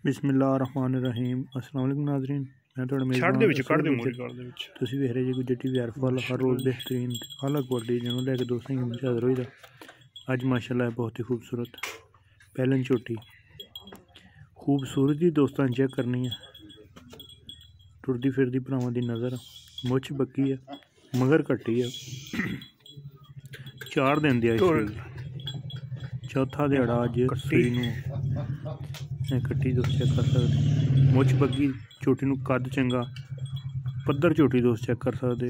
बिस्मिल्लाहिर्रहमानिर्रहीम। अस्सलाम वालेकुम नाज़रीन, मैं थोड़ा तुसी वेख रहे जी गुज्जर टीवी फल हर रोज़ बेहतरीन आला क्वालिटी जिन्होंने लैके दोस्तों की हाज़र होई दा। अज माशाल्लाह बहुत ही खूबसूरत पैलन झोटी खूबसूरती दोस्तों चेक करनी है। टुरदी फिरदी भरावां दी नज़र मुछ बक्की है मगर कट्टी है 4 दिन दी चौथा दिहाड़ा अज सूई नूं कट्टी दोस्त चेक कर सकते। मुछ बग्गी झोटी नूं कद चंगा पद्धर झोटी दोस्त चेक कर सकते।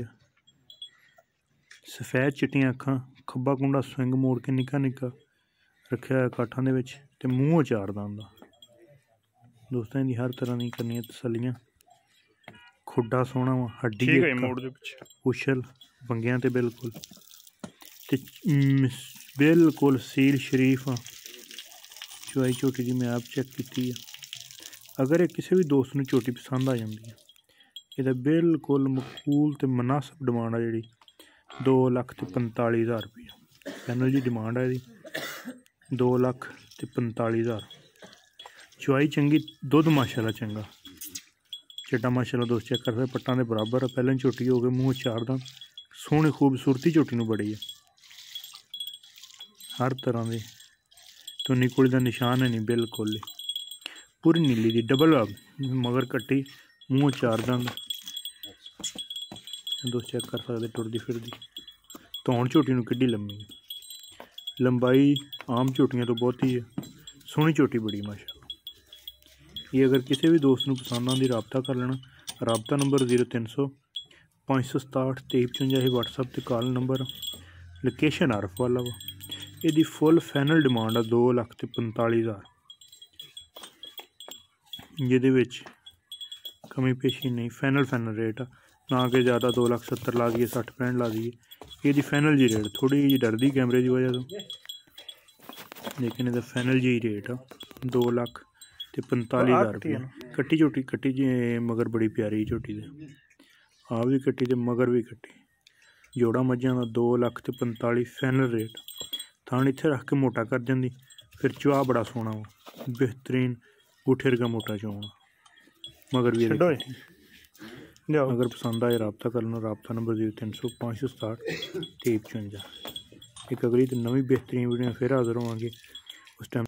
सफेद चिट्टियां अखां खब्बा कुंडा स्विंग मोड़ के निक्का निक्का रखा है काठां दे विच ते मूँह चारदा हुंदा। दोस्तों दी हर तरह दी करनी तसलियां। खुड्डा सोहना वा हड्डी उछल वंगियां ते बिल्कुल सील शरीफ चुआई झोटी की मैं आप चेक की है। अगर ये किसी भी दोस्त नूं झोटी पसंद आ जाती है ये बिल्कुल मकबूल तो मुनासिब डिमांड है जी 2,45,000 रुपया पैनल की डिमांड है जी 2,45,000। चुआई चंगी दुध माशाल्लाह चंगा चिट्टा माशाल्लाह दोस्त चेक कर सकते पट्टां दे बराबर है। पैलन झोटी हो गई मूँह चार दांत सोहनी खूबसूरती झोटी नूं बड़ी है। हर तरह के तो निकुड़ी का निशान है नहीं बिल्कुल पूरी नीली दी डबल मगर कट्टी मूँह चार दंद दोस्त चेक कर सकते। टुरदी फिरदी धौन झोटी नूं किड्डी लम्मी लंबाई आम झोटियां तो बहुत ही है सोहनी झोटी बड़ी माशाल्लाह। ये अगर किसी भी दोस्त नूं पसंद आंदी राबता कर लेना। राबता नंबर 0300 567 2355 व्हाट्सएप ते कॉल नंबर लोकेशन आरफ वाला वा। ये फुल फाइनल डिमांड है 2,45,000 जिहदे विच कमी पेशी नहीं फाइनल रेट है ना कि ज़्यादा 2,70,000 ला दिए 60-65 ला दिए। ये फाइनल जी रेट थोड़ी जी डरदी कैमरे की वजह तो लेकिन ये फाइनल जी रेट है 2,45,000 रुपये। कट्टी झोटी कट्टी जी मगर बड़ी प्यारी झोटी दे आप भी कट्टी तो मगर भी कट्टी जोड़ा मझां का 2,45,000 फाइनल रेट। थान इत्थे रख के मोटा कर जाती फिर चुआ बड़ा सोहना वा बेहतरीन गुठे वर्गा मोटा चुआ मगर भी अगर पसंद आए राबता कर लो। राबता नंबर 0300 567 2355। एक अगली तो नवी बेहतरीन वीडियो फिर हाजिर होवांगे उस टाइम।